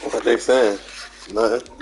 What they saying? Nothing.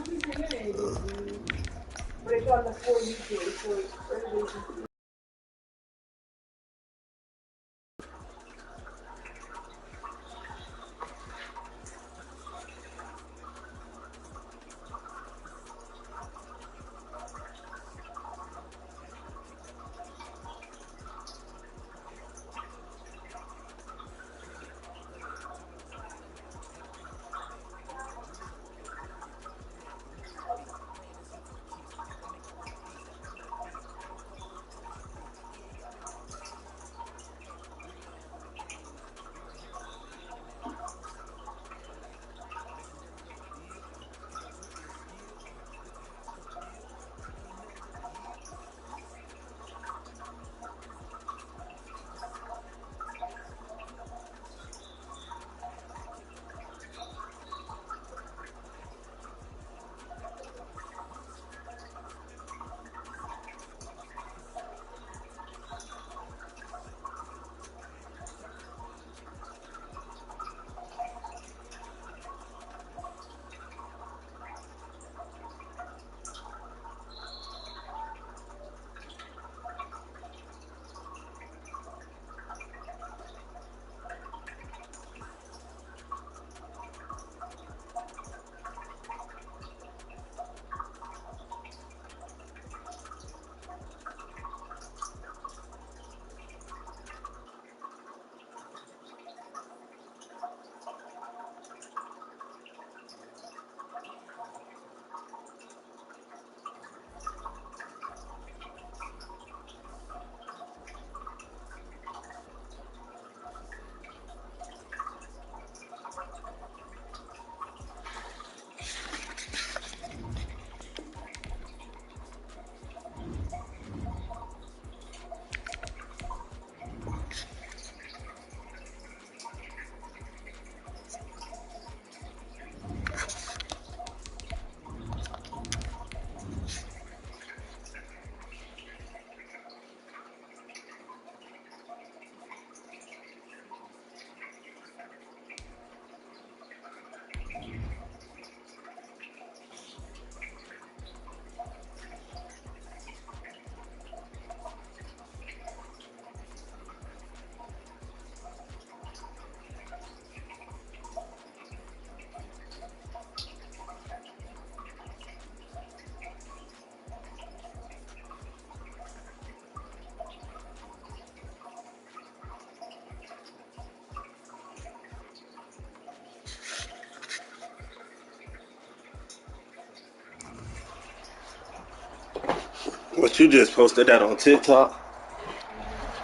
What you just posted that on TikTok?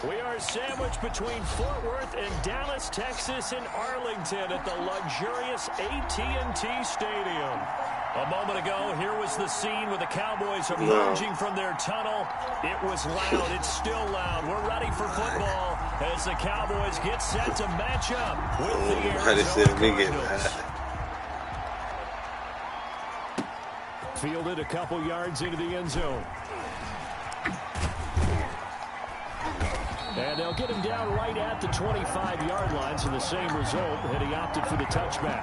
We are sandwiched between Fort Worth and Dallas, Texas, and Arlington at the luxurious AT&T Stadium. A moment ago, here was the scene with the Cowboys emerging from their tunnel. It was loud. It's still loud. We're ready for football as the Cowboys get set to match up with the Arizona Cardinals. Fielded a couple yards into the end zone. And they'll get him down right at the 25-yard line, so the same result, and he opted for the touchback.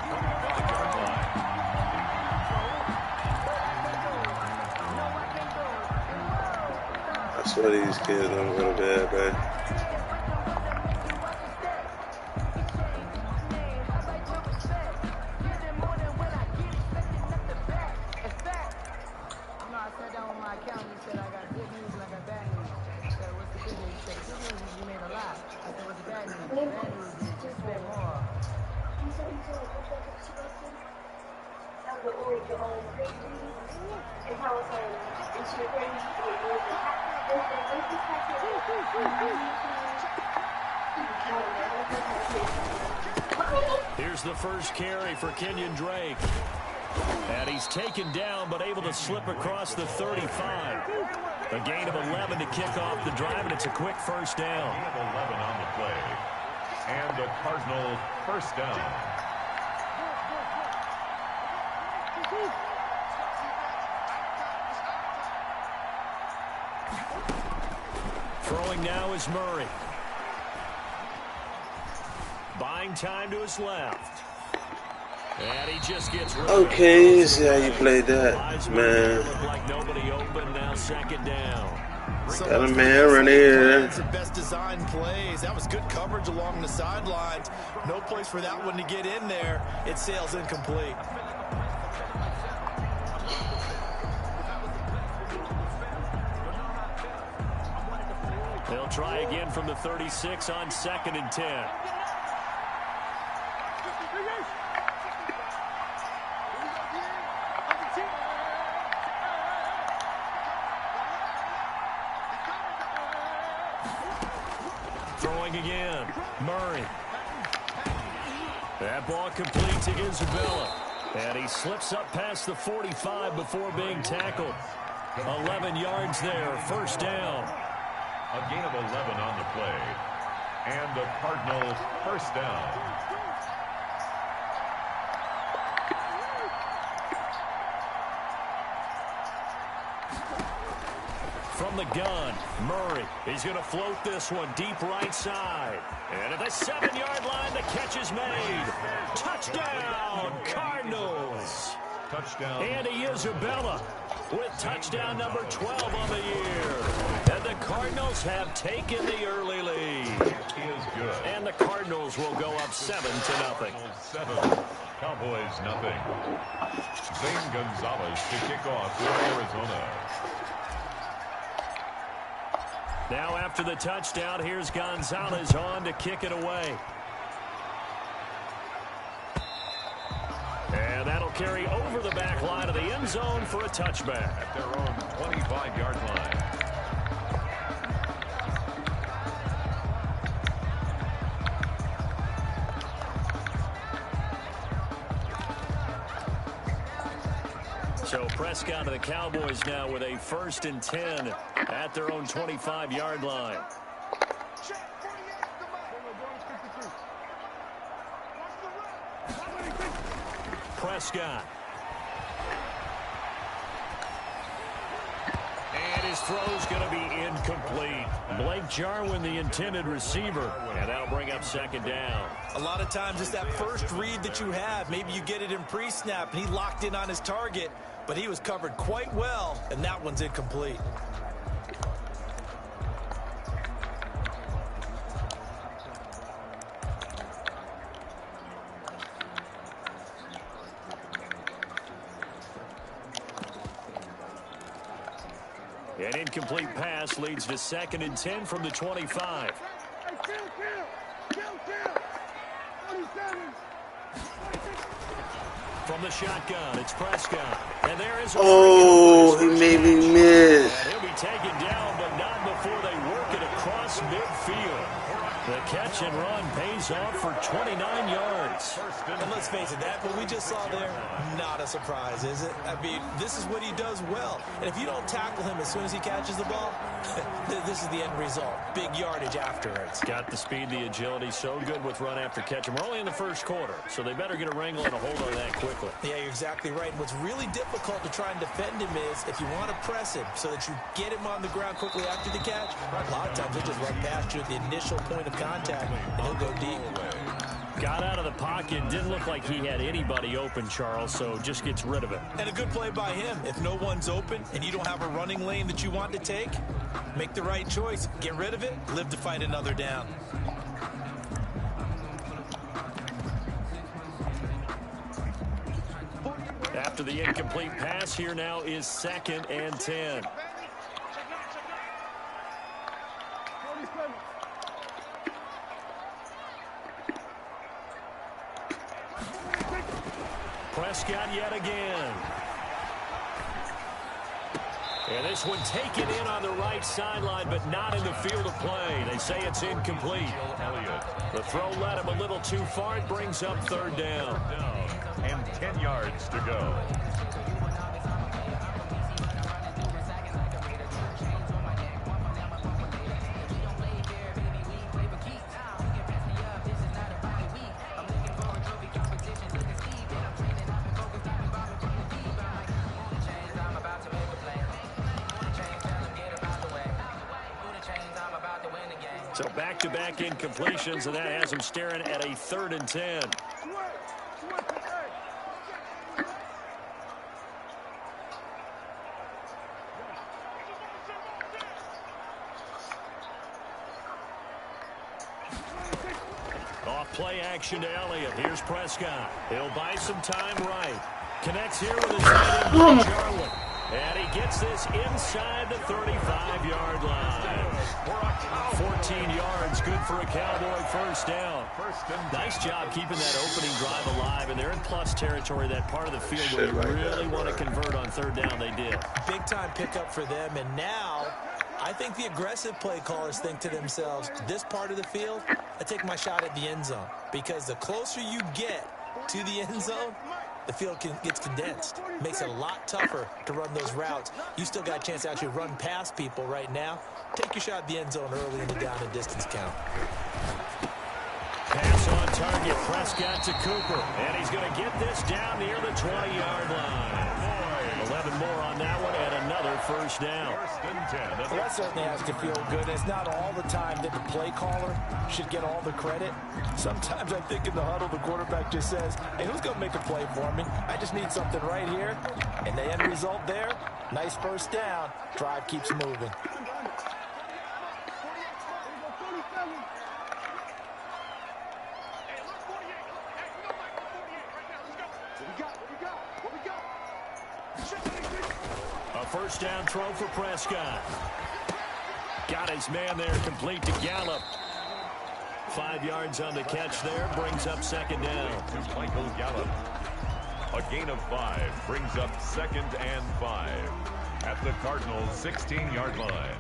I swear these kids don't go to bed, man. Here's the first carry for Kenyon Drake. And he's taken down, but able to slip across the 35. A gain of 11 to kick off the drive, and it's a quick first down. 11 on the play. And the Cardinals first down. Throwing now is Murray. Buying time to his left. And he just gets rid of Okay, see how you played that, man. Look like nobody open, now second down. Got a man right here. Best design plays. That was good coverage along the sidelines. No place for that one to get in there. It sails incomplete. They'll try again from the 36 on 2nd and 10. Throwing again. Murray. That ball complete to Isabella. And he slips up past the 45 before being tackled. 11 yards there, first down. A gain of 11 on the play. And the Cardinals first down. From the gun, Murray. He's going to float this one deep right side. And at the 7-yard line, the catch is made. Touchdown, Cardinals. Touchdown. Andy Isabella with touchdown number 12 on the year. And the Cardinals have taken the early lead. He is good. And the Cardinals will go up 7-0. 7. Cowboys nothing. Zane Gonzalez to kick off for Arizona. Now after the touchdown, here's Gonzalez on to kick it away. And that'll carry over the back line of the end zone for a touchback. At their own 25-yard line. So Prescott to the Cowboys now with a 1st and 10 at their own 25-yard line. Prescott. And his throw's going to be incomplete. Blake Jarwin, the intended receiver. And that'll bring up 2nd down. A lot of times it's that first read that you have. Maybe you get it in pre-snap, and he locked in on his target, but he was covered quite well, and that one's incomplete. An incomplete pass leads to 2nd and 10 from the 25. From the shotgun, it's Prescott. And there is he made me miss. And he'll be taken down, but not before they work it across midfield. The catch and run pays off for 29 yards. And let's face it, that what we just saw there, not a surprise, is it? I mean, this is what he does well. And if you don't tackle him as soon as he catches the ball, this is the end result. Big yardage afterwards. Got the speed, the agility, so good with run after catch. And we're only in the first quarter, so they better get a wrangle and a hold on that quickly. Yeah, you're exactly right. And what's really difficult to try and defend him is if you want to press him so that you get him on the ground quickly after the catch, a lot of times he'll just run past you at the initial point of contact, and he'll go deep. Got out of the pocket. Didn't look like he had anybody open, Charles, so just gets rid of it. And a good play by him. If no one's open and you don't have a running lane that you want to take, make the right choice. Get rid of it. Live to fight another down. After the incomplete pass, here now is 2nd and 10. Prescott yet again. And this one taken in on the right sideline, but not in the field of play. They say it's incomplete. The throw led him a little too far. It brings up 3rd down. And 10 yards to go. So back-to-back incompletions, and that has him staring at a 3rd and 10. Off play action to Elliott. Here's Prescott. He'll buy some time right. Connects here with his tight end, Jarwin. And he gets this inside the 35-yard line. 14 yards, good for a Cowboy first down. Nice job keeping that opening drive alive, and they're in plus territory, that part of the field where you really want to convert on 3rd down. They did. Big-time pickup for them, and now I think the aggressive play callers think to themselves, this part of the field, I take my shot at the end zone, because the closer you get to the end zone, the field gets condensed. Makes it a lot tougher to run those routes. You still got a chance to actually run past people right now. Take your shot at the end zone early in the down and distance count. Pass on target. Prescott to Cooper. And he's going to get this down near the 20-yard line. 11 more on that one and another first down. Well, that certainly has to feel good. It's not all the time that the play caller should get all the credit. Sometimes I think in the huddle, the quarterback just says, hey, who's going to make a play for me? I just need something right here. And the end result there, nice first down. Drive keeps moving. A first down throw for Prescott. Got his man there, complete to Gallup. 5 yards on the catch there, brings up 2nd down. To Michael Gallup. A gain of 5 brings up 2nd and 5 at the Cardinals' 16-yard line.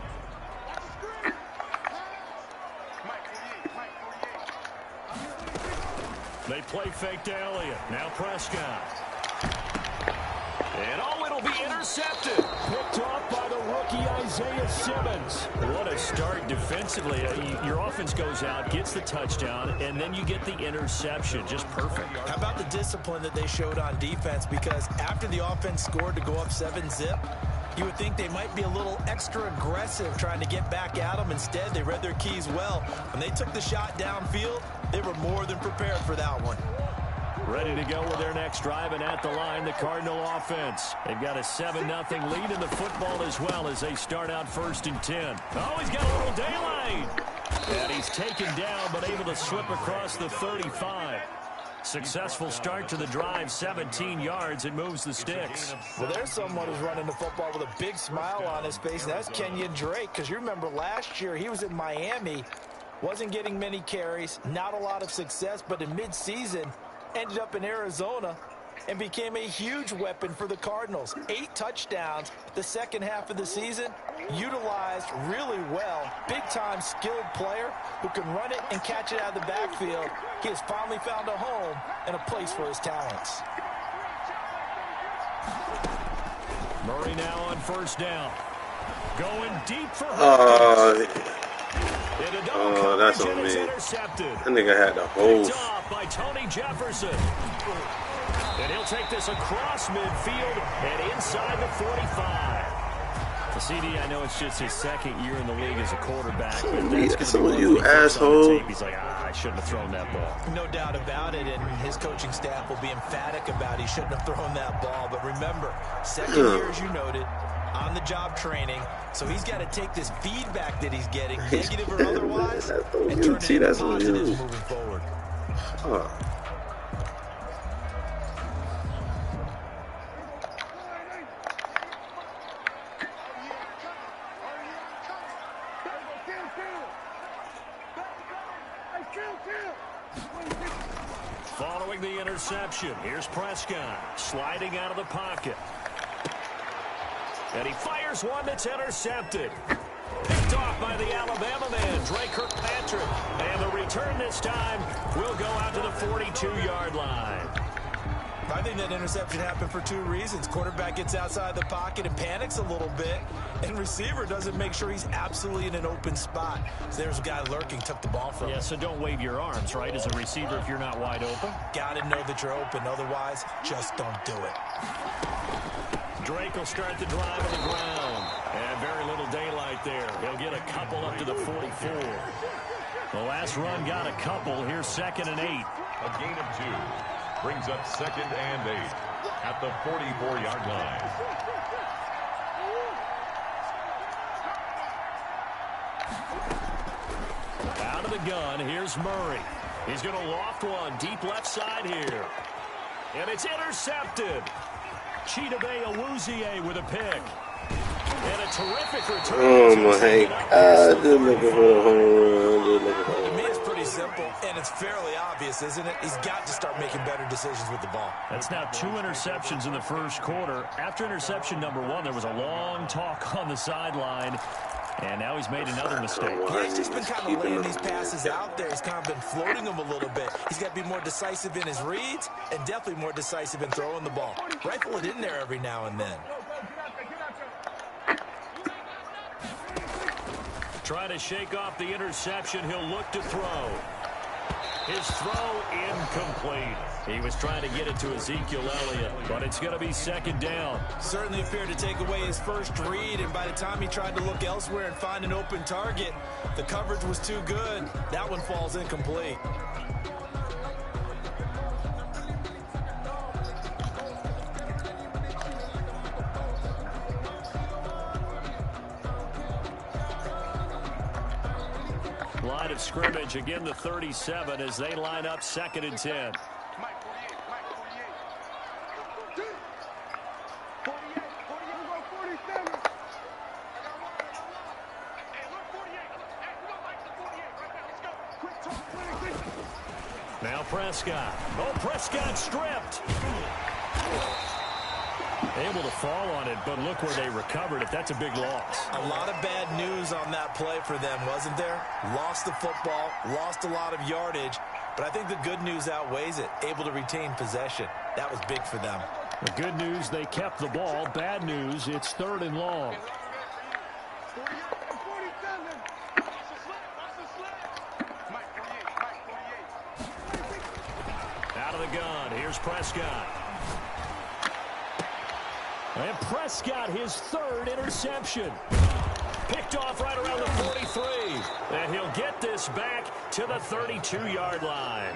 They play fake to Elliott. Now Prescott. And it'll be intercepted. Picked off by the rookie Isaiah Simmons. What a start defensively. Your offense goes out, gets the touchdown, and then you get the interception. Just perfect. How about the discipline that they showed on defense? Because after the offense scored to go up 7-zip, you would think they might be a little extra aggressive trying to get back at them. Instead, they read their keys well. When they took the shot downfield, they were more than prepared for that one. Ready to go with their next drive, and at the line, the Cardinal offense. They've got a 7-0 lead in the football as well as they start out 1st and 10. Oh, he's got a little daylight. And he's taken down, but able to slip across the 35. Successful start to the drive, 17 yards, and moves the sticks. Well, there's someone who's running the football with a big smile on his face, and that's Kenyon Drake, because you remember last year he was in Miami, wasn't getting many carries, not a lot of success, but in midseason, ended up in Arizona and became a huge weapon for the Cardinals. 8 touchdowns the second half of the season, utilized really well. Big-time skilled player who can run it and catch it out of the backfield. He has finally found a home and a place for his talents. Murray now on 1st down. Going deep for Hopkins. Oh, that's on me. That nigga had the whole. Picked off by Tony Jefferson. And he'll take this across midfield and inside the 45. The CD, I know it's just his 2nd year in the league as a quarterback, but that's going to be you asshole. He's like, I shouldn't have thrown that ball. No doubt about it, and his coaching staff will be emphatic about he shouldn't have thrown that ball. But remember, 2nd year, as you noted, on-the-job training, so he's got to take this feedback that he's getting, negative or otherwise, and turn it into positives moving forward. Following the interception, here's Prescott sliding out of the pocket. And he fires one that's intercepted. Picked off by the Alabama man, Drake Kirkpatrick. And the return this time will go out to the 42-yard line. I think that interception happened for 2 reasons. Quarterback gets outside the pocket and panics a little bit, and receiver doesn't make sure he's absolutely in an open spot. So there's a guy lurking, took the ball from him. Yeah, so don't wave your arms, right, as a receiver if you're not wide open. Got to know that you're open. Otherwise, just don't do it. Drake will start the drive on the ground. And very little daylight there. He'll get a couple up to the 44. The last run got a couple. Here's 2nd and 8. A gain of 2 brings up 2nd and 8 at the 44-yard line. Out of the gun, here's Murray. He's going to loft one deep left side here. And it's intercepted. Chidobe Awuzie with a pick. And a terrific return. Oh my God. Just looking for the home run. To me, it's pretty simple, and it's fairly obvious, isn't it? He's got to start making better decisions with the ball. That's now 2 interceptions in the first quarter. After interception number 1, there was a long talk on the sideline. And now he's made another mistake. Yeah, he's just been kind of laying these passes out there. He's kind of been floating them a little bit. He's got to be more decisive in his reads and definitely more decisive in throwing the ball. Rifle it in there every now and then. Trying to shake off the interception. He'll look to throw. His throw incomplete. He was trying to get it to Ezekiel Elliott, but it's going to be 2nd down. Certainly appeared to take away his first read, and by the time he tried to look elsewhere and find an open target, the coverage was too good. That one falls incomplete. Line of scrimmage, again the 37 as they line up 2nd and 10. Now Prescott. Oh, Prescott stripped. Able to fall on it, but look where they recovered it. That's a big loss. A lot of bad news on that play for them, wasn't there? Lost the football, lost a lot of yardage, but I think the good news outweighs it. Able to retain possession. That was big for them. The good news, they kept the ball. Bad news, it's 3rd and long. Out of the gun, here's Prescott. And Prescott, his 3rd interception. Picked off right around the 43. And he'll get this back to the 32-yard line.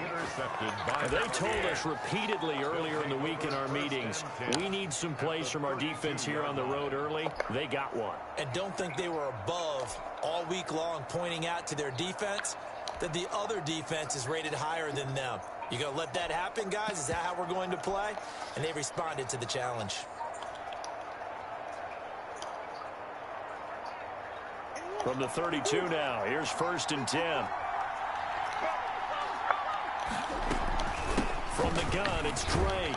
They told us repeatedly earlier in the week in our meetings, we need some plays from our defense here on the road early. They got one. And don't think they were above all week long pointing out to their defense that the other defense is rated higher than them. You going to let that happen, guys? Is that how we're going to play? And they responded to the challenge. From the 32 now, here's 1st and 10. From the gun, it's Drake.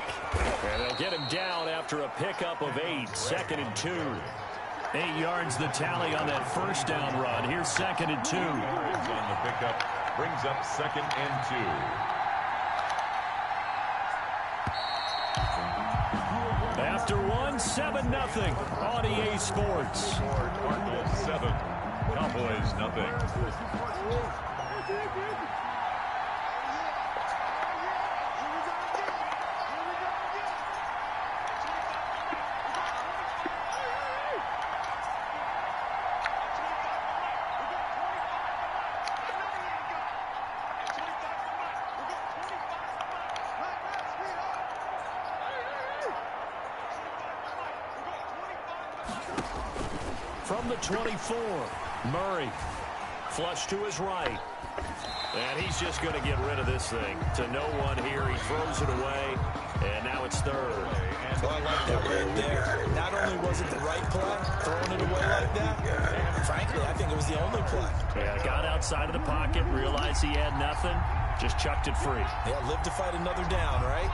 And they'll get him down after a pickup of 8, 2nd and 2. 8 yards the tally on that first down run. Here's 2nd and 2. On the pickup, brings up 2nd and 2. After 1, 7-0 on EA Sports. Cardinals 7, Cowboys nothing. From the 24, Murray. Flush to his right. And he's just going to get rid of this thing. To no one here. He throws it away. And now it's 3rd. Well, I like that right there. Not only was it the right play, throwing it away like that, frankly, I think it was the only play. Yeah, got outside of the pocket, realized he had nothing, just chucked it free. Yeah, live to fight another down, right?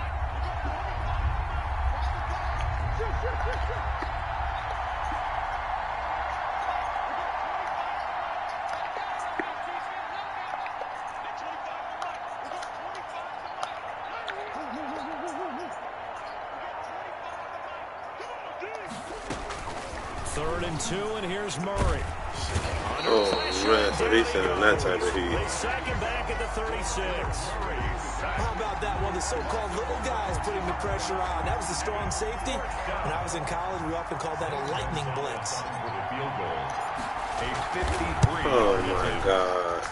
Third and 2, and here's Murray. Oh, man, so he's sending that type of heat. They sack him back at the 36. How about that? One of the so-called little guys putting the pressure on. That was the strong safety. When I was in college, we often called that a lightning blitz. For the field goal. A 53. Oh, my God.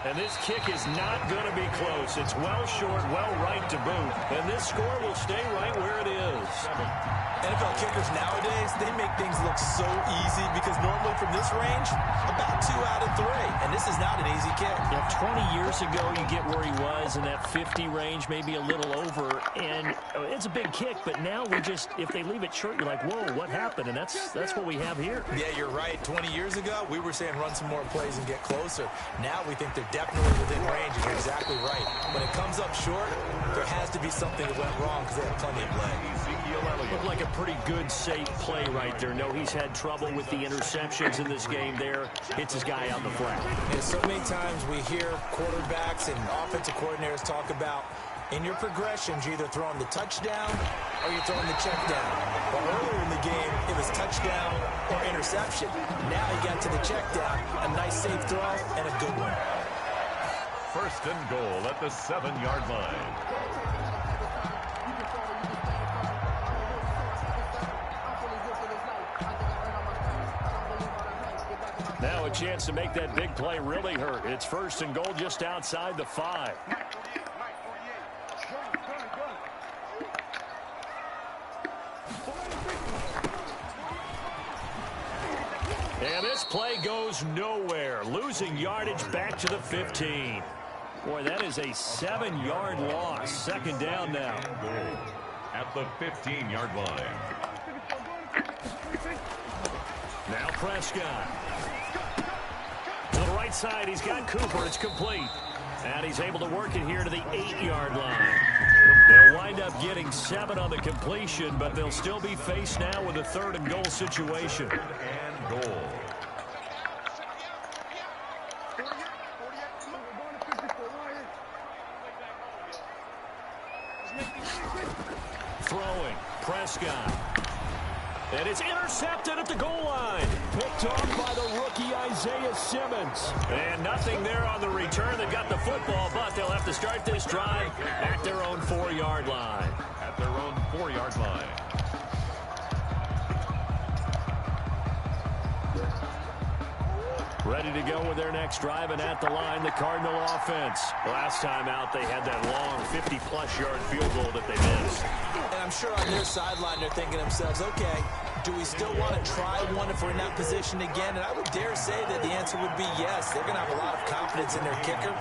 And this kick is not going to be close. It's well short, well right to boot. And this score will stay right where it is. NFL kickers nowadays, they make things look so easy because normally from this range, about 2 out of 3. And this is not an easy kick. Yeah, 20 years ago, you get where he was in that 50 range, maybe a little over. And it's a big kick, but now we just, if they leave it short, you're like, whoa, what happened? And that's what we have here. Yeah, you're right. 20 years ago, we were saying run some more plays and get closer. Now we think they're definitely within range, and you're exactly right. When it comes up short, there has to be something that went wrong because they have plenty of leg. Looked like a pretty good, safe play right there. No, he's had trouble with the interceptions in this game there. Hits his guy out the flat. And so many times we hear quarterbacks and offensive coordinators talk about in your progressions, you're either throwing the touchdown or you're throwing the check down. Well, earlier in the game, it was touchdown or interception. Now he got to the check down. A nice safe throw and a good one. First and goal at the 7-yard line. Now a chance to make that big play really hurt. It's first and goal just outside the 5. And this play goes nowhere. Losing yardage back to the 15. Boy, that is a 7-yard loss. Second down now. At the 15-yard line. Now Prescott. To the right side, he's got Cooper. It's complete. And he's able to work it here to the 8-yard line. They'll wind up getting 7 on the completion, but they'll still be faced now with a 3rd and goal situation. 3rd and goal. Throwing. Prescott. And it's intercepted at the goal line. Picked off by the rookie Isaiah Simmons. And nothing there on the return. They've got the football, but they'll have to start this drive at their own 4-yard line. At their own 4-yard line. Ready to go with their next drive, and at the line, the Cardinal offense. Last time out, they had that long 50-plus yard field goal that they missed. And I'm sure on their sideline, they're thinking to themselves, okay, do we still want to try one if we're in that position again? And I would dare say that the answer would be yes. They're going to have a lot of confidence in their kicker.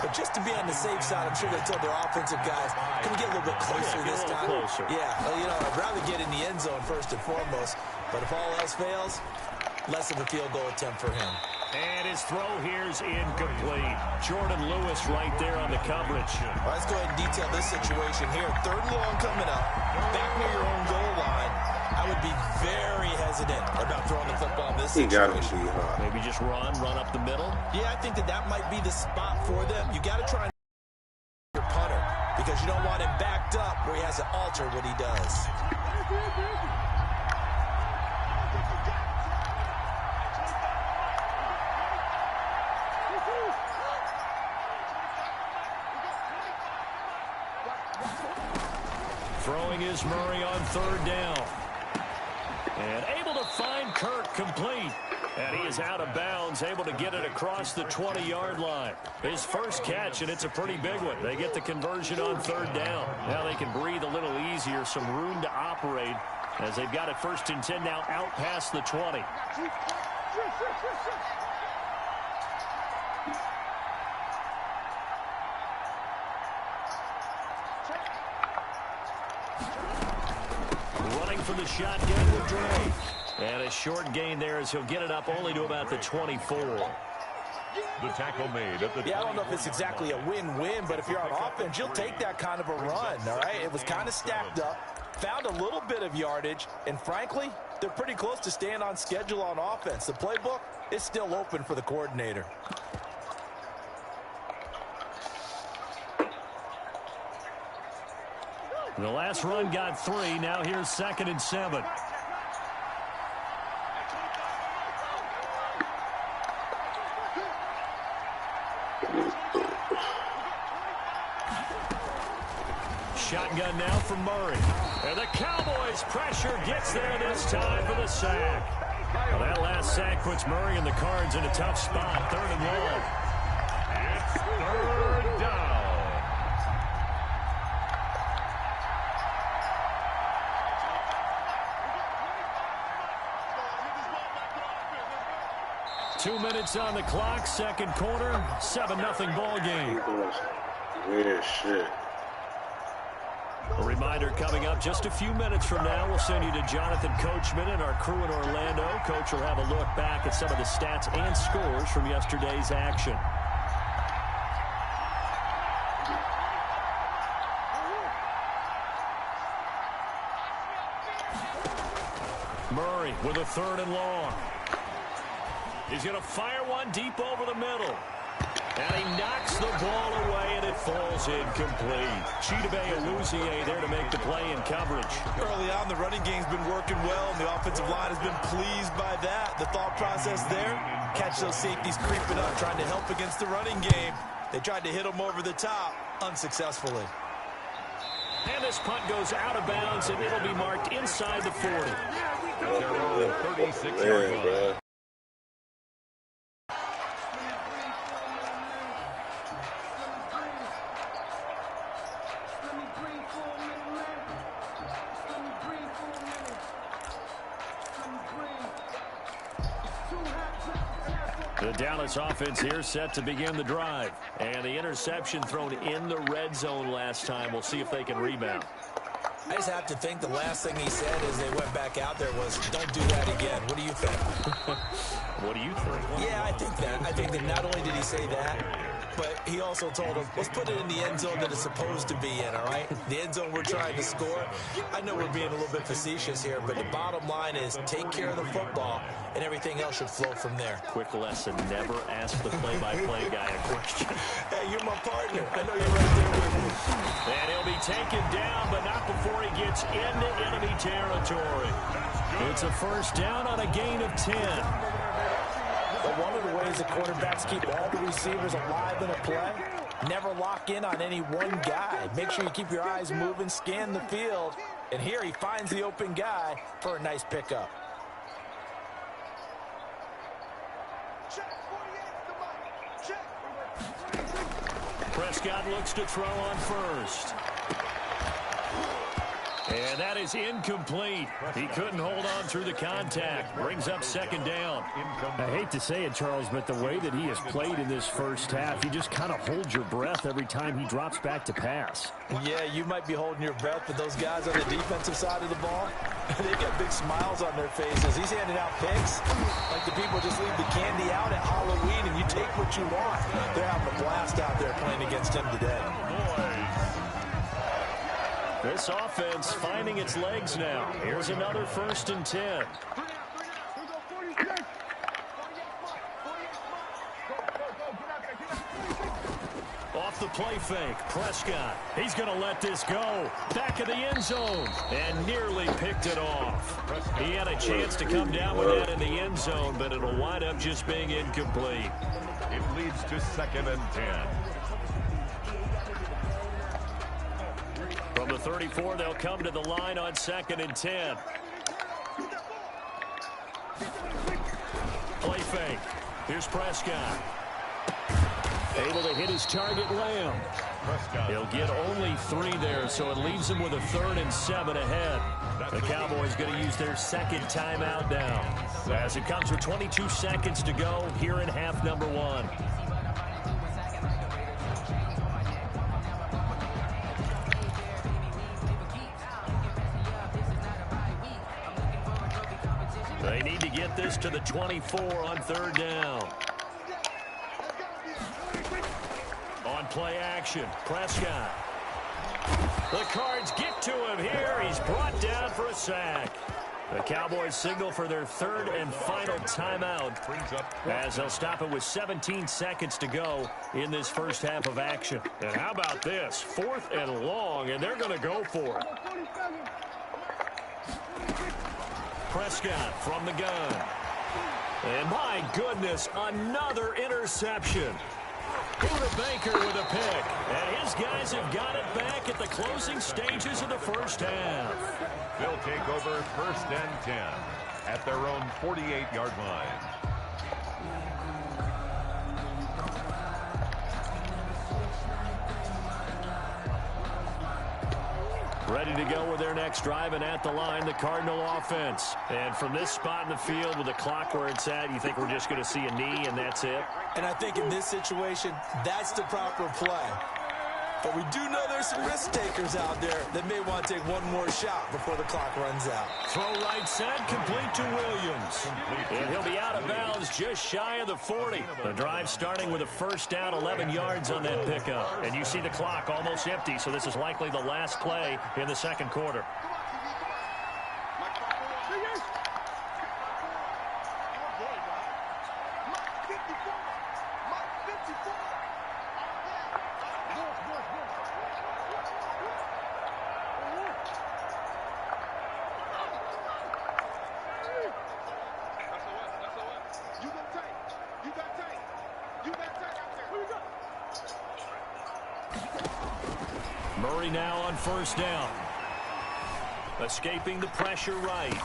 But just to be on the safe side, I'm sure they told their offensive guys, can we get a little bit closer this time? Closer. Yeah, well, you know, I'd rather get in the end zone first and foremost. But if all else fails, less of a field goal attempt for him. And his throw here's incomplete. Jordan Lewis right there on the coverage. Well, let's go ahead and detail this situation here. 3rd and long coming up, back near your own goal line. I would be very hesitant about throwing the football in this situation. Maybe just run up the middle. Yeah, I think that might be the spot for them. You got to try and your punter because you don't want him backed up where he has to alter what he does. Throwing is Murray on 3rd down. And able to find Kirk complete. And he is out of bounds, able to get it across the 20-yard line. His first catch, and it's a pretty big one. They get the conversion on 3rd down. Now they can breathe a little easier, some room to operate as they've got it 1st and 10 now out past the 20. Running for the shotgun with Drake. And a short gain there as he'll get it up only to about the 24. The tackle made at the I don't know if it's exactly a win-win, but if you're on offense, you'll take that kind of a run, all right? It was kind of stacked up, found a little bit of yardage, and frankly, they're pretty close to staying on schedule on offense. The playbook is still open for the coordinator. The last run got 3. Now here's 2nd and 7. Shotgun now from Murray. And the Cowboys pressure gets there this time for the sack. Well, that last sack puts Murray and the Cards in a tough spot. 3rd and long. It's 3rd down. Two minutes on the clock, second quarter, 7-0 ball game. Weird shit. A reminder coming up just a few minutes from now, we'll send you to Jonathan Coachman and our crew in Orlando. Coach will have a look back at some of the stats and scores from yesterday's action. Murray with a 3rd and long. He's going to fire one deep over the middle. And he knocks the ball away, and it falls incomplete. Chidobe Awuzie there to make the play in coverage. Early on, the running game's been working well, and the offensive line has been pleased by that. The thought process there, catch those safeties creeping up, trying to help against the running game. They tried to hit them over the top, unsuccessfully. And this punt goes out of bounds, and it'll be marked inside the 40. Their own 36-yard line. The Dallas offense here set to begin the drive. And the interception thrown in the red zone last time. We'll see if they can rebound. I just have to think the last thing he said as they went back out there was, don't do that again. What do you think? What do you think? Yeah, I think that. I think that not only did he say that, but he also told them, let's put it in the end zone that it's supposed to be in, all right? The end zone we're trying to score. I know we're being a little bit facetious here, but the bottom line is take care of the football, and everything else should flow from there. Quick lesson, never ask the play-by-play guy a question. Hey, you're my partner. I know you're right there with me. And he'll be taken down, but not before he gets into enemy territory. It's a first down on a gain of 10. But one of the ways the quarterbacks keep all the receivers alive in a play, never lock in on any one guy. Make sure you keep your eyes moving, scan the field. And here he finds the open guy for a nice pickup. Prescott looks to throw on first. And that is incomplete. He couldn't hold on through the contact. Brings up second down. I hate to say it, Charles, but the way that he has played in this first half, you just kind of hold your breath every time he drops back to pass. Yeah, you might be holding your breath, but those guys on the defensive side of the ball, they've got big smiles on their faces. He's handing out picks like the people just leave the candy out at Halloween and you take what you want. They're having a blast out there playing against him today. This offense finding its legs now. Here's another 1st and 10. Off the play fake, Prescott. He's going to let this go. Back of the end zone. And nearly picked it off. He had a chance to come down with that in the end zone, but it'll wind up just being incomplete. It leads to 2nd and 10. From the 34, they'll come to the line on 2nd and 10. Play fake. Here's Prescott. Able to hit his target, Lamb. He'll get only 3 there, so it leaves him with a 3rd and 7 ahead. The Cowboys going to use their second timeout now, as it comes with 22 seconds to go here in half number 1. They need to get this to the 24 on 3rd down. On play action, Prescott. The Cards get to him here. He's brought down for a sack. The Cowboys signal for their 3rd and final timeout, as they'll stop it with 17 seconds to go in this first half of action. And how about this? 4th and long, and they're going to go for it. Prescott from the gun. And my goodness, another interception. Buda Baker with a pick. And his guys have got it back at the closing stages of the first half. They'll take over 1st and 10 at their own 48-yard line. Ready to go with their next drive, and at the line, the Cardinal offense. And from this spot in the field with the clock where it's at, you think we're just going to see a knee and that's it? And I think in this situation, that's the proper play. But we do know there's some risk takers out there that may want to take one more shot before the clock runs out. Throw right side, complete to Williams. And he'll be out of bounds just shy of the 40. The drive starting with a first down, 11 yards on that pickup. And you see the clock almost empty, so this is likely the last play in the second quarter. Murray now on first down. Escaping the pressure right.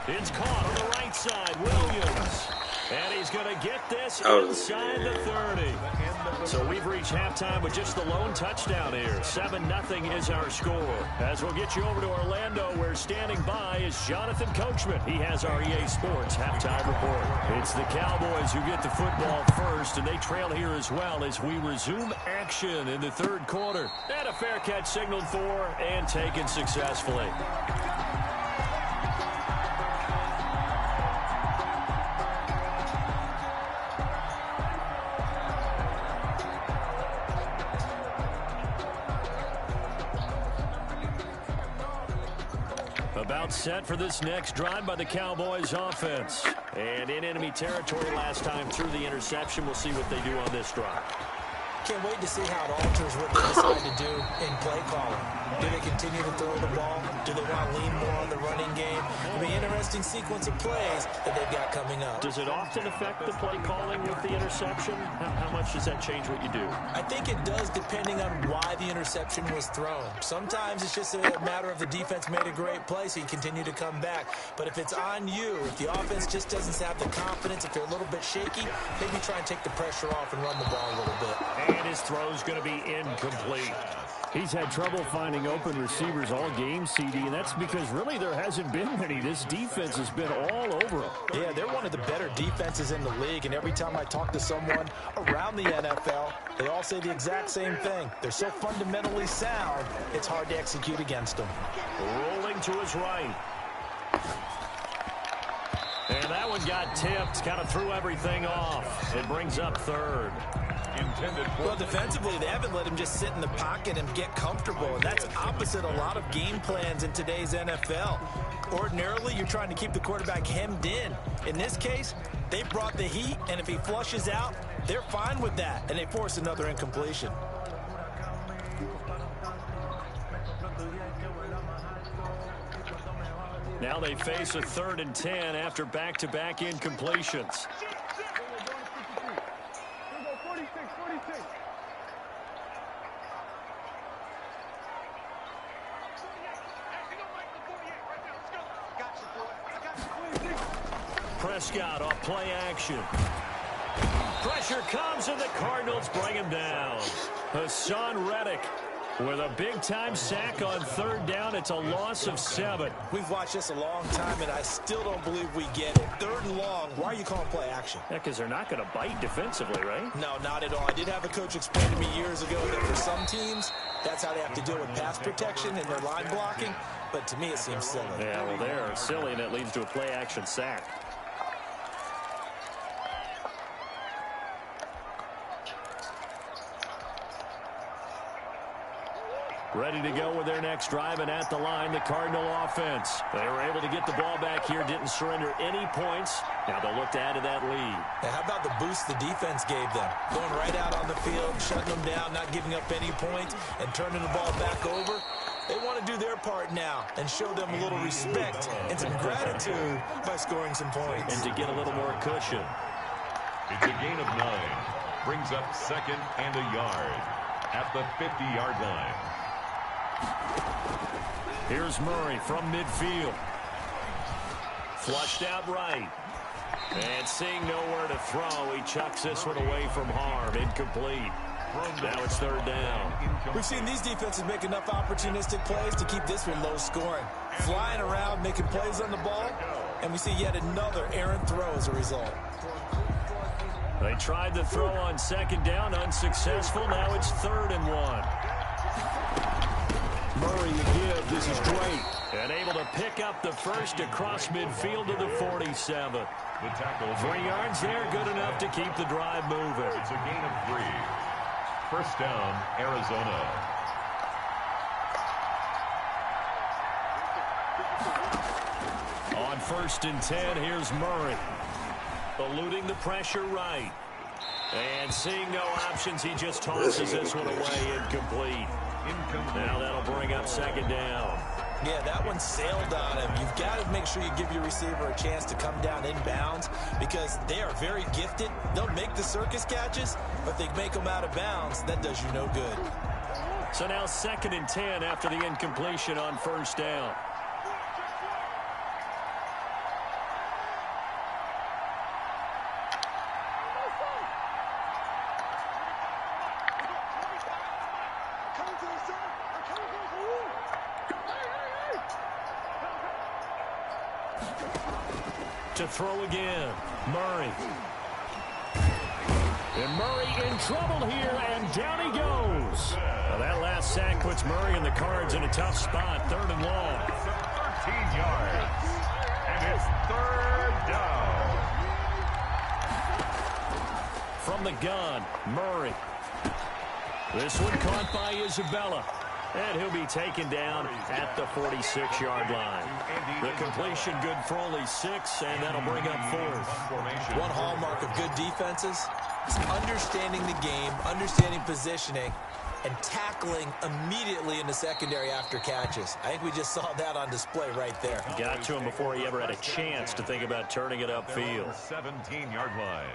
It's caught on the right side. Williams. And he's going to get this inside the 30. So we've reached halftime with just the lone touchdown here. 7-0 is our score. As we'll get you over to Orlando, where standing by is Jonathan Coachman. He has our EA Sports halftime report. It's the Cowboys who get the football first, and they trail here as well as we resume action in the third quarter. And a fair catch signaled for and taken successfully. About set for this next drive by the Cowboys offense. And in enemy territory last time through the interception. We'll see what they do on this drive. Can't wait to see how it alters what they decide to do in play calling. Do they continue to throw the ball? Do they want to lean more on the running game? It'll be an interesting sequence of plays that they've got coming up. Does it often affect the play calling with the interception? How much does that change what you do? I think it does, depending on why the interception was thrown. Sometimes it's just a matter of the defense made a great play, so you continue to come back. But if it's on you, if the offense just doesn't have the confidence, if they're a little bit shaky, maybe try and take the pressure off and run the ball a little bit. And his throw's going to be incomplete. He's had trouble finding open receivers all game, CD, and that's because really there hasn't been many. This defense has been all over him. Yeah, they're one of the better defenses in the league, and every time I talk to someone around the NFL, they all say the exact same thing. They're so fundamentally sound, it's hard to execute against them. Rolling to his right. And that one got tipped, kind of threw everything off. It brings up third. Well, defensively, they haven't let him just sit in the pocket and get comfortable, and that's opposite a lot of game plans in today's NFL. Ordinarily, you're trying to keep the quarterback hemmed in. In this case, they brought the heat, and if he flushes out, they're fine with that, and they force another incompletion. Now they face a 3rd and 10 after back-to-back incompletions. Prescott off play action. Pressure comes, and the Cardinals bring him down. Hassan Reddick with a big-time sack on 3rd down. It's a loss of 7. We've watched this a long time, and I still don't believe we get it. 3rd and long. Why are you calling play action? Yeah, because they're not going to bite defensively, right? No, not at all. I did have a coach explain to me years ago that for some teams, that's how they have to deal with pass protection and their line blocking. But to me, it seems silly. Yeah, well, they're silly, and it leads to a play-action sack. Ready to go with their next drive, and at the line, the Cardinal offense. They were able to get the ball back here, didn't surrender any points. Now they'll look to add to that lead. Now, how about the boost the defense gave them? Going right out on the field, shutting them down, not giving up any points, and turning the ball back over. They want to do their part now and show them a little respect and some gratitude by scoring some points. And to get a little more cushion. It's a gain of 9. Brings up 2nd and a yard at the 50-yard line. Here's Murray from midfield. Flushed out right. And seeing nowhere to throw, he chucks this one away from harm. Incomplete. Now it's third down. We've seen these defenses make enough opportunistic plays to keep this one low scoring. Flying around, making plays on the ball, and we see yet another errant throw as a result. They tried the throw on second down, unsuccessful. Now it's 3rd and 1. Murray to give. This is great. And able to pick up the first across midfield to the 47. The tackle. 3 yards there, good enough to keep the drive moving. It's a gain of 3. First down, Arizona. On 1st and 10, here's Murray. Eluding the pressure right. And seeing no options, he just tosses this one away. Incomplete. Now that'll bring up 2nd down. Yeah, that one sailed on him. You've got to make sure you give your receiver a chance to come down inbounds because they are very gifted. They'll make the circus catches, but they make them out of bounds. That does you no good. So now 2nd and 10 after the incompletion on 1st down. To throw again, Murray. And Murray in trouble here, and down he goes. Well, that last sack puts Murray and the Cards in a tough spot, 3rd and long. 13 yards, and it's 3rd down. From the gun, Murray. This one caught by Isabella. And he'll be taken down at the 46-yard line. The completion good for only 6, and that'll bring up 4th. One hallmark of good defenses is understanding the game, understanding positioning, and tackling immediately in the secondary after catches. I think we just saw that on display right there. Got to him before he ever had a chance to think about turning it upfield. 17-yard line.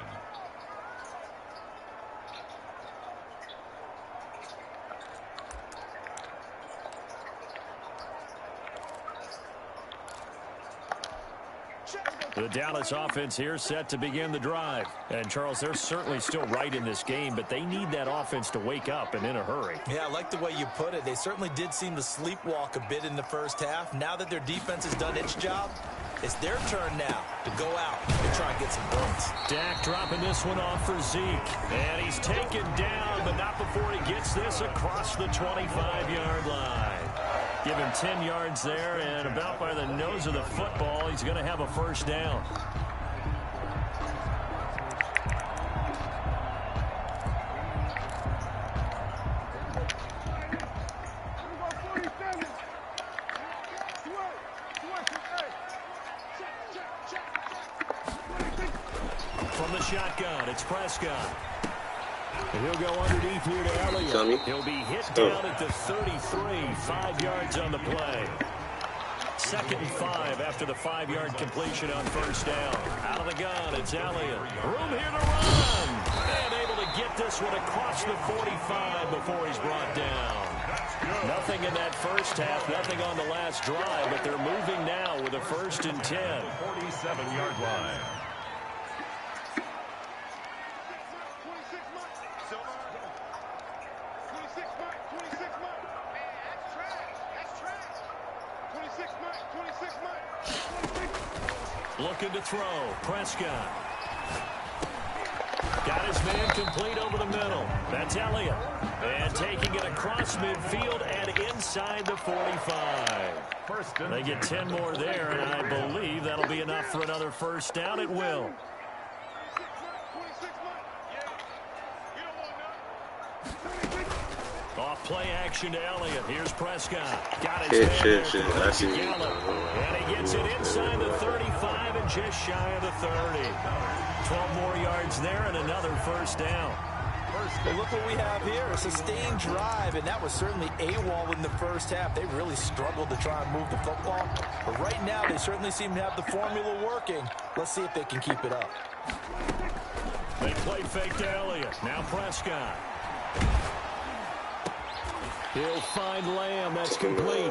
The Dallas offense here set to begin the drive. And, Charles, they're certainly still right in this game, but they need that offense to wake up and in a hurry. Yeah, I like the way you put it. They certainly did seem to sleepwalk a bit in the first half. Now that their defense has done its job, it's their turn now to go out and try and get some points. Dak dropping this one off for Zeke. And he's taken down, but not before he gets this across the 25-yard line. Give him 10 yards there, and about by the nose of the football, he's going to have a first down. From the shotgun, it's Prescott. And he'll go underneath here to Elliott. He'll be hit down at the 33, 5 yards on the play. 2nd and 5 after the 5-yard completion on first down. Out of the gun, it's Elliott. Room here to run. And able to get this one across the 45 before he's brought down. Nothing in that first half, nothing on the last drive, but they're moving now with a 1st and 10. 47-yard line. Looking to throw. Prescott. Got his man complete over the middle. That's Elliott. And taking it across midfield and inside the 45. They get 10 more there, and I believe that'll be enough for another first down. It will. Off play action to Elliott. Here's Prescott. Got his man there. I see you. And he gets it inside the 35 and just shy of the 30. 12 more yards there and another first down. Well, look what we have here. A sustained drive, and that was certainly AWOL in the first half. They really struggled to try and move the football. But right now, they certainly seem to have the formula working. Let's see if they can keep it up. They play fake to Elliott. Now Prescott. He'll find Lamb. That's complete.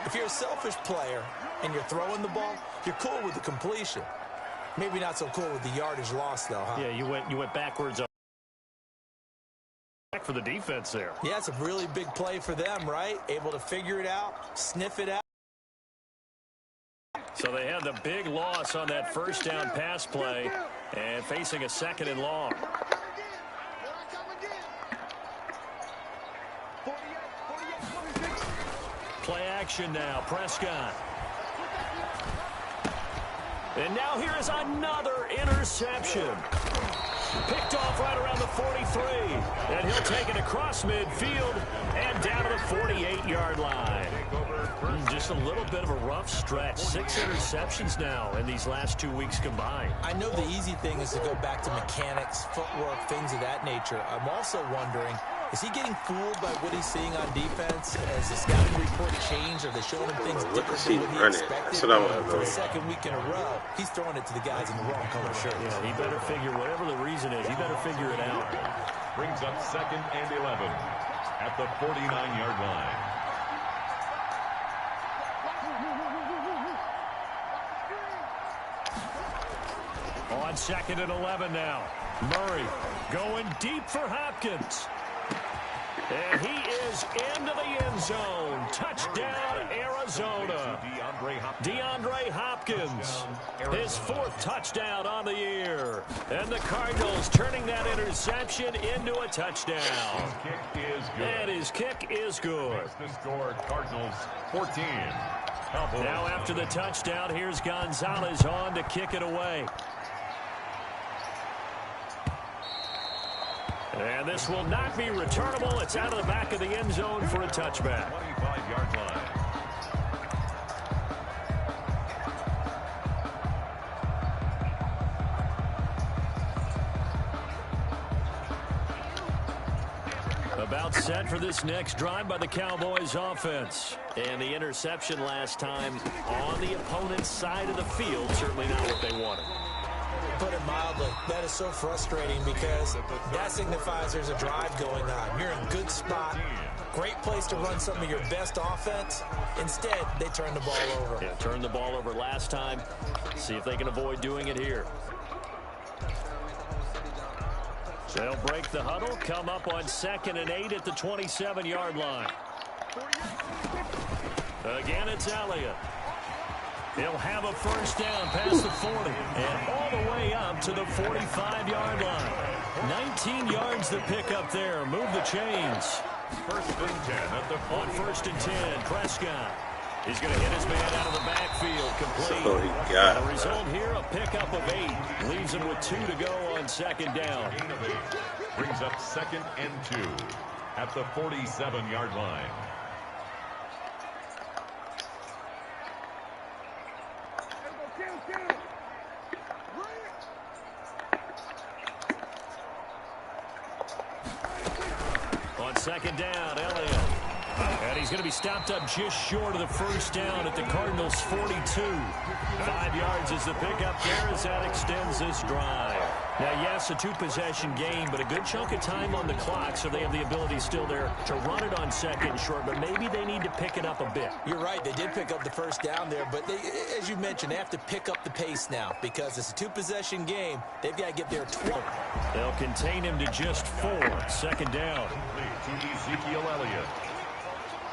If you're a selfish player and you're throwing the ball, you're cool with the completion. Maybe not so cool with the yardage loss, though, huh? Yeah, you went backwards for the defense there. Yeah, it's a really big play for them, right? Able to figure it out, sniff it out. So they had the big loss on that first down pass play and facing a 2nd and long. Play action now, Prescott. And now here is another interception. Picked off right around the 43. And he'll take it across midfield and down to the 48-yard line. Just a little bit of a rough stretch. 6 interceptions now in these last 2 weeks combined. I know the easy thing is to go back to mechanics, footwork, things of that nature. I'm also wondering, is he getting fooled by what he's seeing on defense? Has the scouting report changed? Are they showing him things different than what he expected? That's what I want to For know. the 2nd week in a row, he's throwing it to the guys in the wrong color shirts. Yeah, he better figure, whatever the reason is, he better figure it out. Brings up 2nd and 11 at the 49-yard line. On 2nd and 11 now. Murray going deep for Hopkins. And he is into the end zone. Touchdown, Arizona. DeAndre Hopkins. His 4th touchdown on the year. And the Cardinals turning that interception into a touchdown. And his kick is good. The score, Cardinals 14. Now after the touchdown, here's Gonzalez on to kick it away. And this will not be returnable. It's out of the back of the end zone for a touchback. 25-yard line. About set for this next drive by the Cowboys offense. And the interception last time on the opponent's side of the field. Certainly not what they wanted. Put it mildly, that is so frustrating because that signifies there's a drive going on. You're in a good spot, great place to run some of your best offense. Instead, they turn the ball over. Yeah, turned the ball over last time. See if they can avoid doing it here. They'll break the huddle, come up on 2nd and 8 at the 27-yard line. Again, it's Elliott. He'll have a first down past the 40 and all the way up to the 45-yard line. 19 yards to pick up there. Move the chains. 1st and 10 at the 40. On 1st and 10, Prescott. He's going to hit his man out of the backfield. Complete. So he got the result here, a pickup of 8. Leaves him with 2 to go on 2nd down. Brings up 2nd and 2 at the 47-yard line. On 2nd down, Elliott. And he's going to be stopped up just short of the first down at the Cardinals' 42. 5 yards is the pickup there as that extends this drive. Now, yes, a 2-possession game, but a good chunk of time on the clock, so they have the ability still there to run it on 2nd and short, but maybe they need to pick it up a bit. You're right. They did pick up the first down there, but they, as you mentioned, they have to pick up the pace now because it's a 2-possession game. They've got to get there 20. They'll contain him to just 4. 2nd down. To Ezekiel Elliott.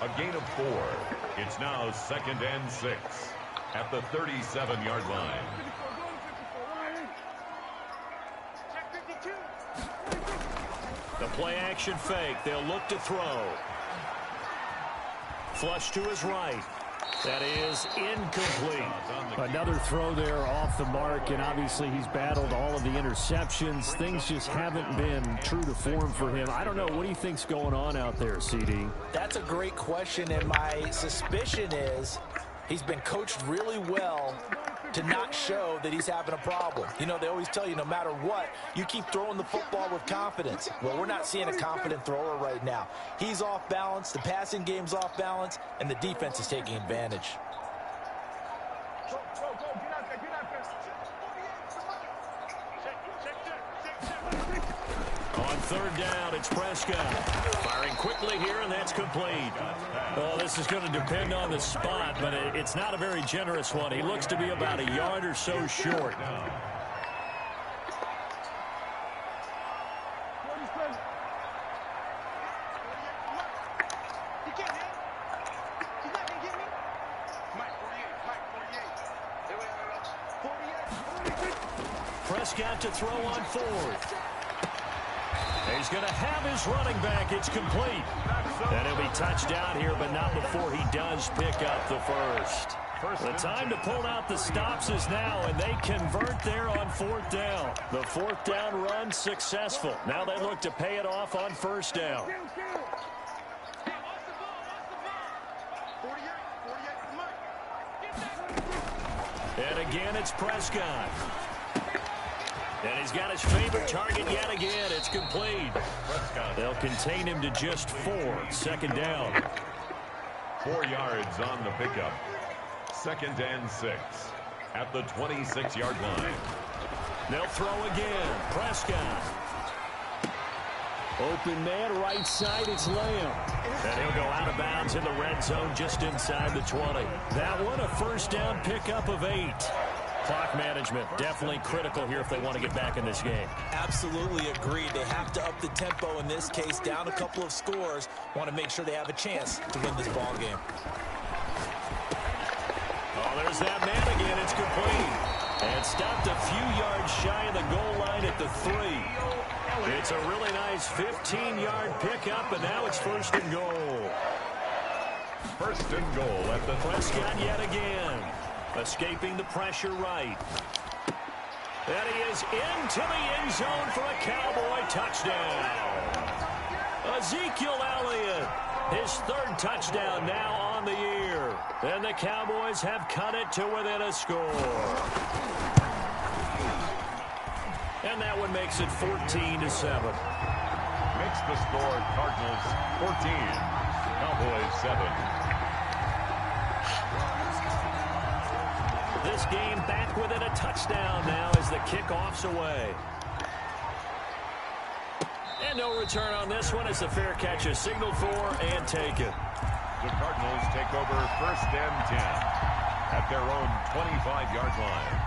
A gain of 4. It's now 2nd and 6 at the 37-yard line. The play action fake. They'll look to throw. Flush to his right. That is incomplete. Another throw there off the mark, and obviously he's battled all of the interceptions. Things just haven't been true to form for him. I don't know. What do you think's going on out there, CD? That's a great question, and my suspicion is he's been coached really well to not show that he's having a problem. You know, they always tell you no matter what, you keep throwing the football with confidence. Well, we're not seeing a confident thrower right now. He's off balance, the passing game's off balance, and the defense is taking advantage. On third down, it's Prescott. Firing quickly here, and that's complete. Well, this is going to depend on the spot, but it's not a very generous one. He looks to be about a yard or so short. Prescott to throw on fourth. He's going to have his running back. It's complete. And he'll be touchdown here, but not before he does pick up the first. The time to pull out the stops is now, and they convert there on fourth down. The fourth down run successful. Now they look to pay it off on first down. And again, it's Prescott. And he's got his favorite target yet again. It's complete. They'll contain him to just 4. Second down. 4 yards on the pickup. 2nd and 6 at the 26-yard line. They'll throw again. Prescott. Open man, right side, it's Lamb. And he'll go out of bounds in the red zone just inside the 20. That one, a first down pickup of 8. Clock management definitely critical here if they want to get back in this game. Absolutely agreed. They have to up the tempo in this case, down a couple of scores. Want to make sure they have a chance to win this ball game. Oh, there's that man again. It's complete. And stopped a few yards shy of the goal line at the 3. It's a really nice 15-yard pickup, and now it's first and goal. First and goal at the Prescott yet again. Escaping the pressure right. And he is into the end zone for a Cowboy touchdown. Ezekiel Elliott, his 3rd touchdown now on the year. And the Cowboys have cut it to within a score. And that one makes it 14-7. Makes the score Cardinals 14, Cowboys 7. This game back within a touchdown now as the kickoff's away. And no return on this one as the fair catch is signaled for and taken. The Cardinals take over 1st and 10 at their own 25-yard line.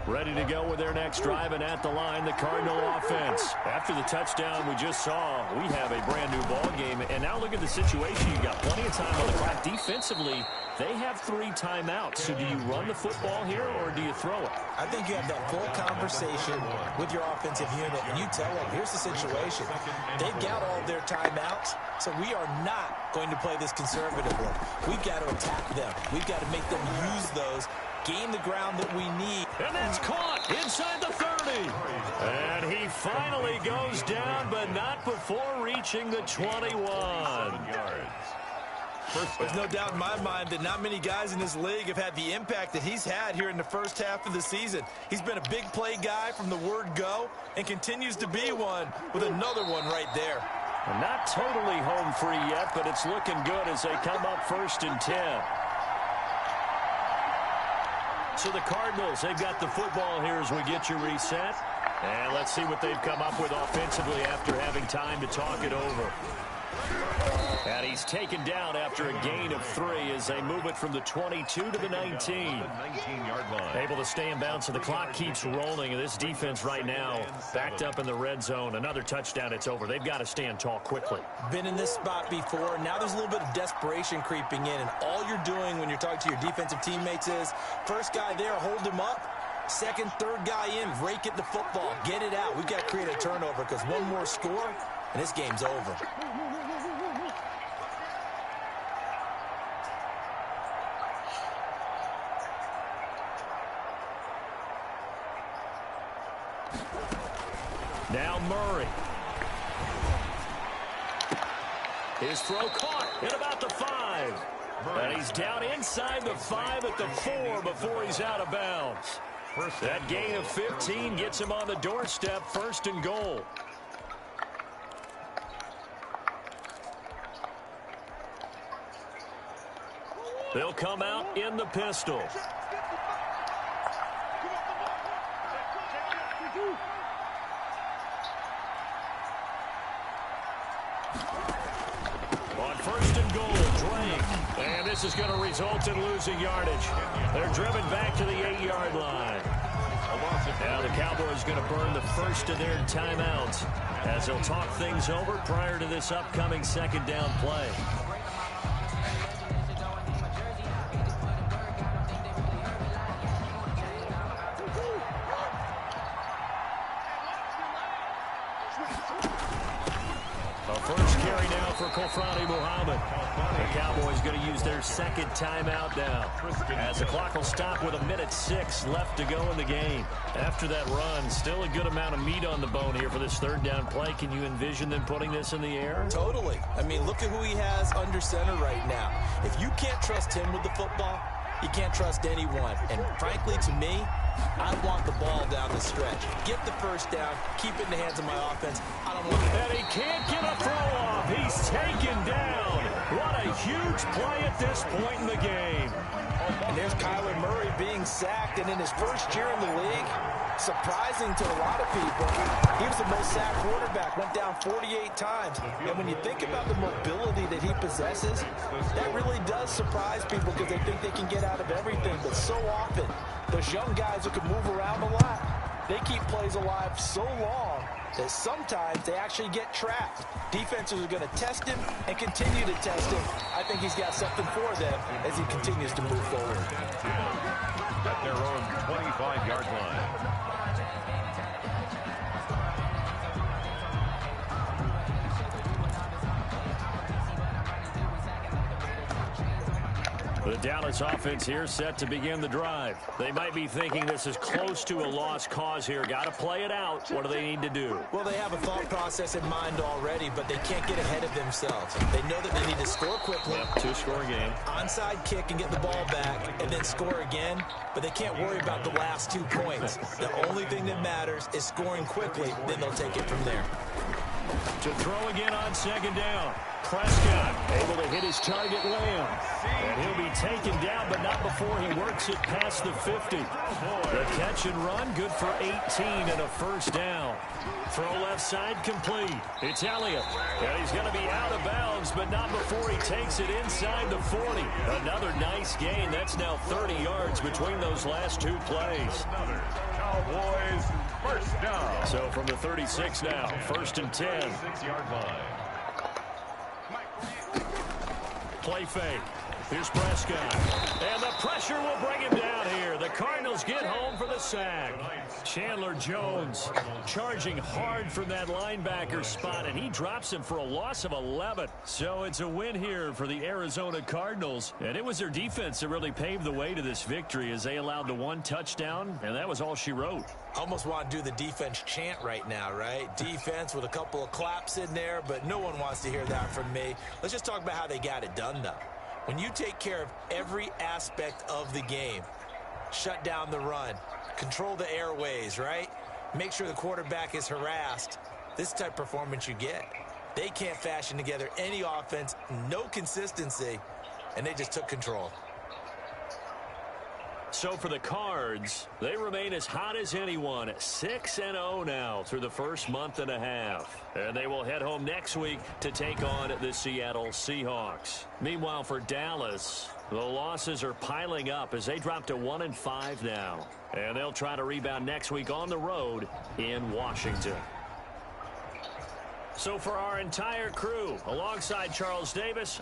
Ready to go with their next drive, and at the line, the Cardinal offense. After the touchdown we just saw, we have a brand-new ball game. And now look at the situation. You've got plenty of time on the clock. Defensively, they have 3 timeouts. So do you run the football here, or do you throw it? I think you have that full conversation with your offensive unit, and you tell them, here's the situation. They've got all of their timeouts, so we are not going to play this conservatively. We've got to attack them. We've got to make them use those, gain the ground that we need. And that's caught inside the 30. And he finally goes down, but not before reaching the 21. There's no doubt in my mind that not many guys in this league have had the impact that he's had here in the first half of the season. He's been a big play guy from the word go and continues to be one with another one right there. And not totally home free yet, but it's looking good as they come up 1st and 10. So the Cardinals, they've got the football here as we get you reset. And let's see what they've come up with offensively after having time to talk it over. And he's taken down after a gain of 3 as they move it from the 22 to the 19. Able to stay in bounds, so the clock keeps rolling. And this defense right now backed up in the red zone. Another touchdown, it's over. They've got to stand tall quickly. Been in this spot before. Now there's a little bit of desperation creeping in. And all you're doing when you're talking to your defensive teammates is, first guy there, hold him up. Second, third guy in, rake at the football. Get it out. We've got to create a turnover because one more score, and this game's over. Now Murray. His throw caught at about the 5. And he's down inside the 5 at the 4 before he's out of bounds. That gain of 15 gets him on the doorstep, 1st and goal. They'll come out in the pistol. On 1st and goal, Drake. And this is going to result in losing yardage. They're driven back to the 8-yard line. Now the Cowboys going to burn the first of their timeouts as they'll talk things over prior to this upcoming 2nd down play. First carry now for Kofrani Muhammad. The Cowboys going to use their 2nd timeout now, as the clock will stop with 1:06 left to go in the game. After that run, still a good amount of meat on the bone here for this 3rd down play. Can you envision them putting this in the air? Totally. I mean, look at who he has under center right now. If you can't trust him with the football, you can't trust anyone. And frankly, to me, I want the ball down the stretch. Get the 1st down. Keep it in the hands of my offense. I don't want to. And he can't get a throw off. He's taken down. What a huge play at this point in the game. And there's Kyler Murray being sacked. And in his 1st year in the league, surprising to a lot of people, he was the most sacked quarterback. Went down 48 times. And when you think about the mobility that he possesses, that really does surprise people because they think they can get out of everything. But so often, those young guys who can move around a lot, they keep plays alive so long that sometimes they actually get trapped. Defenses are going to test him and continue to test him. I think he's got something for them as he continues to move forward. At their own 25-yard line. The Dallas offense here set to begin the drive. They might be thinking this is close to a lost cause here. Got to play it out. What do they need to do? Well, they have a thought process in mind already, but they can't get ahead of themselves. They know that they need to score quickly. Yep, 2-score game. Onside kick and get the ball back and then score again, but they can't worry about the last 2 points. The only thing that matters is scoring quickly, then they'll take it from there. To throw again on 2nd down. Prescott able to hit his target, Lamb. And he'll be taken down, but not before he works it past the 50. The catch and run, good for 18 and a 1st down. Throw left side complete. It's Elliott. And he's going to be out of bounds, but not before he takes it inside the 40. Another nice gain. That's now 30 yards between those last 2 plays. Cowboys 1st down. So from the 36 now, 1st and 10. 6-yard line. Play fake. Here's Prescott. And the pressure will bring him down here. The Cardinals get home for the sack. Chandler Jones charging hard from that linebacker spot, and he drops him for a loss of 11. So it's a win here for the Arizona Cardinals. And it was their defense that really paved the way to this victory as they allowed the 1 touchdown, and that was all she wrote. Almost want to do the defense chant right now, right? Defense with a couple of claps in there, but no one wants to hear that from me. Let's just talk about how they got it done, though. When you take care of every aspect of the game, shut down the run, control the airways, right? Make sure the quarterback is harassed. This type of performance you get. They can't fashion together any offense, no consistency, and they just took control. So for the Cards, they remain as hot as anyone, 6-0 now through the first month and a half. And they will head home next week to take on the Seattle Seahawks. Meanwhile, for Dallas, the losses are piling up as they drop to 1-5 now. And they'll try to rebound next week on the road in Washington. So for our entire crew, alongside Charles Davis,